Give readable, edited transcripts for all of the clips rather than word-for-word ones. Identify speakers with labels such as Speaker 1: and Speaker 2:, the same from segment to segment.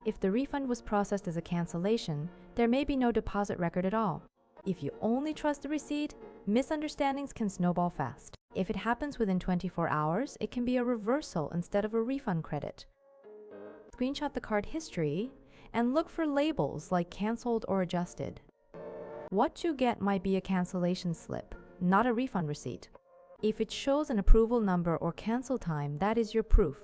Speaker 1: If the refund was processed as a cancellation, there may be no deposit record at all. If you only trust the receipt, misunderstandings can snowball fast. If it happens within 24 hours, it can be a reversal instead of a refund credit. Screenshot the card history and look for labels like canceled or adjusted. What you get might be a cancellation slip, not a refund receipt. If it shows an approval number or cancel time, that is your proof.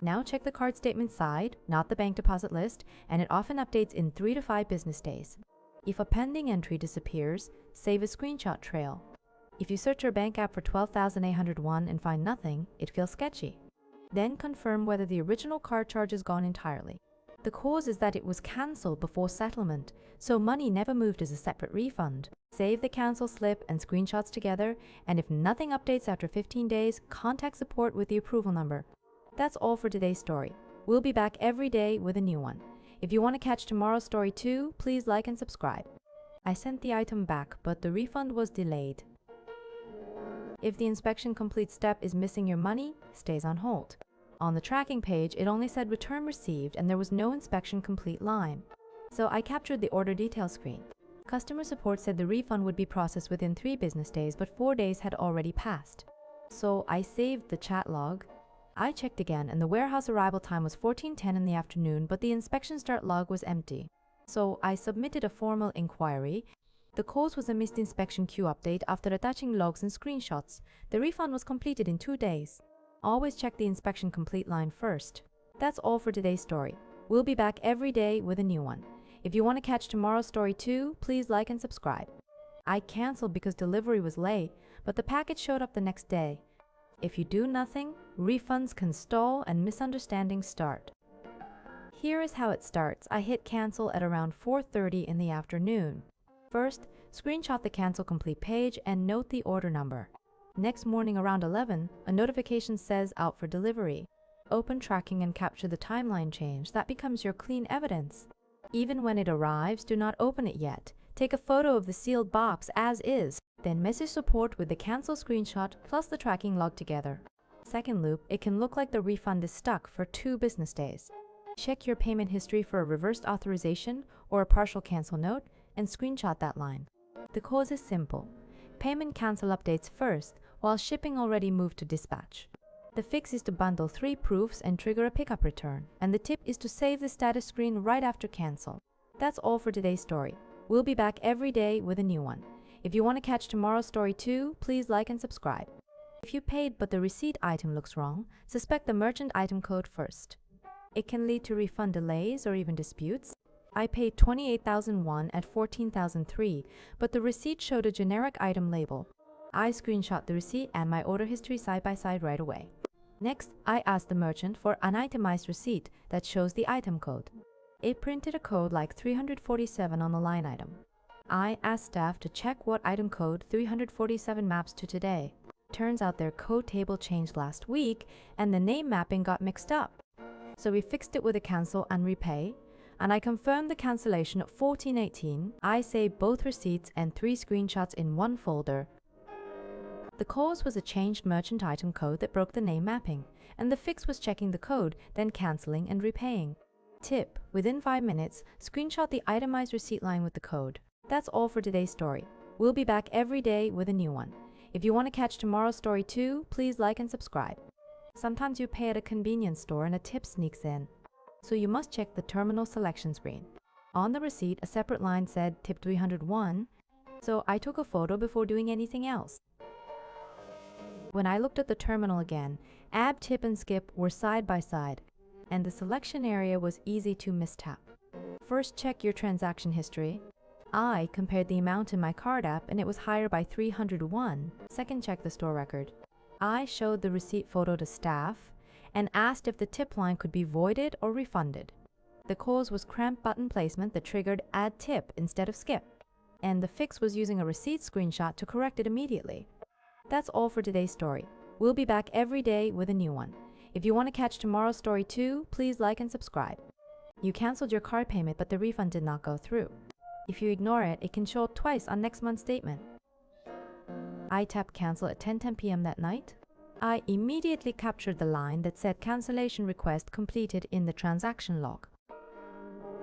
Speaker 1: Now check the card statement side, not the bank deposit list, and it often updates in 3 to 5 business days. If a pending entry disappears, save a screenshot trail. If you search your bank app for 12,801 and find nothing, it feels sketchy. Then confirm whether the original card charge is gone entirely. The cause is that it was cancelled before settlement, so money never moved as a separate refund. Save the cancel slip and screenshots together, and if nothing updates after 15 days, contact support with the approval number. That's all for today's story. We'll be back every day with a new one. If you want to catch tomorrow's story too, please like and subscribe. I sent the item back, but the refund was delayed. If the inspection complete step is missing your money, stays on hold. On the tracking page, it only said return received and there was no inspection complete line. So I captured the order detail screen. Customer support said the refund would be processed within 3 business days, but 4 days had already passed. So I saved the chat log. I checked again and the warehouse arrival time was 14:10 in the afternoon, but the inspection start log was empty. So I submitted a formal inquiry. The cause was a missed inspection queue update. After attaching logs and screenshots, the refund was completed in 2 days. Always check the inspection complete line first. That's all for today's story. We'll be back every day with a new one. If you want to catch tomorrow's story too, please like and subscribe. I canceled because delivery was late, but the package showed up the next day. If you do nothing, refunds can stall and misunderstandings start. Here is how it starts. I hit cancel at around 4:30 in the afternoon. First, screenshot the cancel complete page and note the order number. Next morning around 11, a notification says out for delivery. Open tracking and capture the timeline change. That becomes your clean evidence. Even when it arrives, do not open it yet. Take a photo of the sealed box as is, then message support with the cancel screenshot plus the tracking log together. Second loop, it can look like the refund is stuck for 2 business days. Check your payment history for a reversed authorization or a partial cancel note and screenshot that line. The cause is simple. Payment cancel updates first, while shipping already moved to dispatch. The fix is to bundle 3 proofs and trigger a pickup return, and the tip is to save the status screen right after cancel. That's all for today's story. We'll be back every day with a new one. If you want to catch tomorrow's story too, please like and subscribe. If you paid but the receipt item looks wrong, suspect the merchant item code first. It can lead to refund delays or even disputes. I paid 28,001 at 14,003, but the receipt showed a generic item label. I screenshot the receipt and my order history side by side right away. Next, I asked the merchant for an itemized receipt that shows the item code. It printed a code like 347 on the line item. I asked staff to check what item code 347 maps to today. Turns out their code table changed last week and the name mapping got mixed up. So we fixed it with a cancel and repay, and I confirmed the cancellation at 14:18. I saved both receipts and 3 screenshots in one folder. The cause was a changed merchant item code that broke the name mapping, and the fix was checking the code, then canceling and repaying. Tip: within 5 minutes, screenshot the itemized receipt line with the code. That's all for today's story. We'll be back every day with a new one. If you want to catch tomorrow's story too, please like and subscribe. Sometimes you pay at a convenience store and a tip sneaks in, so you must check the terminal selection screen. On the receipt, a separate line said tip 301, so I took a photo before doing anything else. When I looked at the terminal again, add, tip, and skip were side by side, and the selection area was easy to mistap. First, check your transaction history. I compared the amount in my card app and it was higher by 301. Second, check the store record. I showed the receipt photo to staff and asked if the tip line could be voided or refunded. The cause was cramped button placement that triggered add tip instead of skip, and the fix was using a receipt screenshot to correct it immediately. That's all for today's story. We'll be back every day with a new one. If you want to catch tomorrow's story too, please like and subscribe. You canceled your card payment but the refund did not go through. If you ignore it, it can show up twice on next month's statement. I tapped cancel at 10:10 p.m. that night. I immediately captured the line that said cancellation request completed in the transaction log.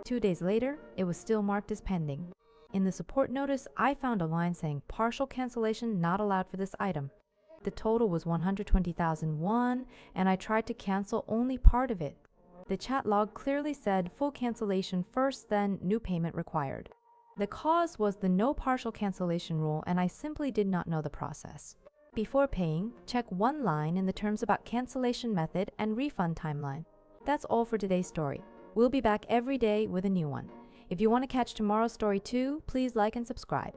Speaker 1: 2 days later, it was still marked as pending. In the support notice, I found a line saying partial cancellation not allowed for this item. The total was 120,000 won, and I tried to cancel only part of it. The chat log clearly said full cancellation first, then new payment required. The cause was the no partial cancellation rule, and I simply did not know the process. Before paying, check one line in the terms about cancellation method and refund timeline. That's all for today's story. We'll be back every day with a new one. If you want to catch tomorrow's story too, please like and subscribe.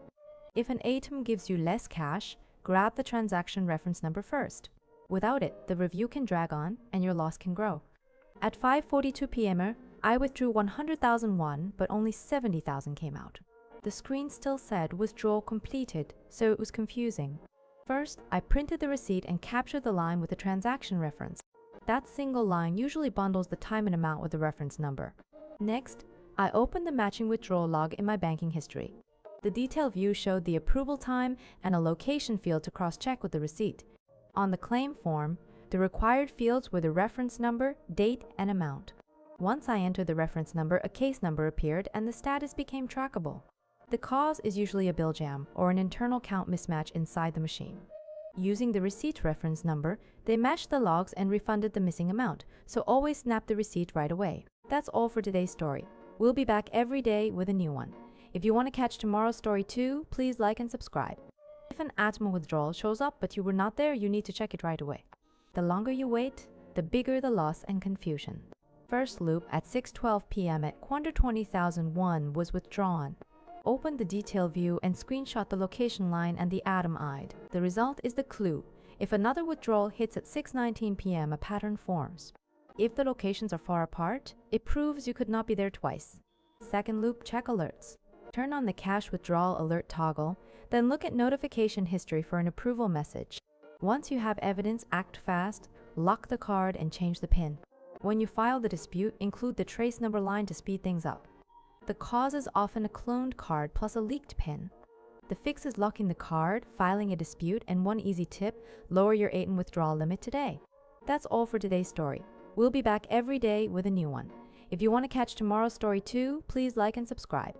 Speaker 1: If an item gives you less cash, grab the transaction reference number first. Without it, the review can drag on and your loss can grow. At 5:42 p.m., I withdrew 100,000 won, but only 70,000 came out. The screen still said withdrawal completed, so it was confusing. First, I printed the receipt and captured the line with the transaction reference. That single line usually bundles the time and amount with the reference number. Next, I opened the matching withdrawal log in my banking history. The detail view showed the approval time and a location field to cross-check with the receipt. On the claim form, the required fields were the reference number, date, and amount. Once I entered the reference number, a case number appeared and the status became trackable. The cause is usually a bill jam or an internal count mismatch inside the machine. Using the receipt reference number, they matched the logs and refunded the missing amount, so always snap the receipt right away. That's all for today's story. We'll be back every day with a new one. If you want to catch tomorrow's story too, please like and subscribe. If an Atma withdrawal shows up but you were not there, you need to check it right away. The longer you wait, the bigger the loss and confusion. First loop at 6:12 p.m. at 120,000 won was withdrawn. Open the detail view and screenshot the location line and the atom ID. The result is the clue. If another withdrawal hits at 6:19 p.m., a pattern forms. If the locations are far apart, it proves you could not be there twice. Second loop, check alerts. Turn on the cash withdrawal alert toggle, then look at notification history for an approval message. Once you have evidence, act fast, lock the card and change the PIN. When you file the dispute, include the trace number line to speed things up. The cause is often a cloned card plus a leaked PIN. The fix is locking the card, filing a dispute, and one easy tip, lower your ATM withdrawal limit today. That's all for today's story. We'll be back every day with a new one. If you want to catch tomorrow's story too, please like and subscribe.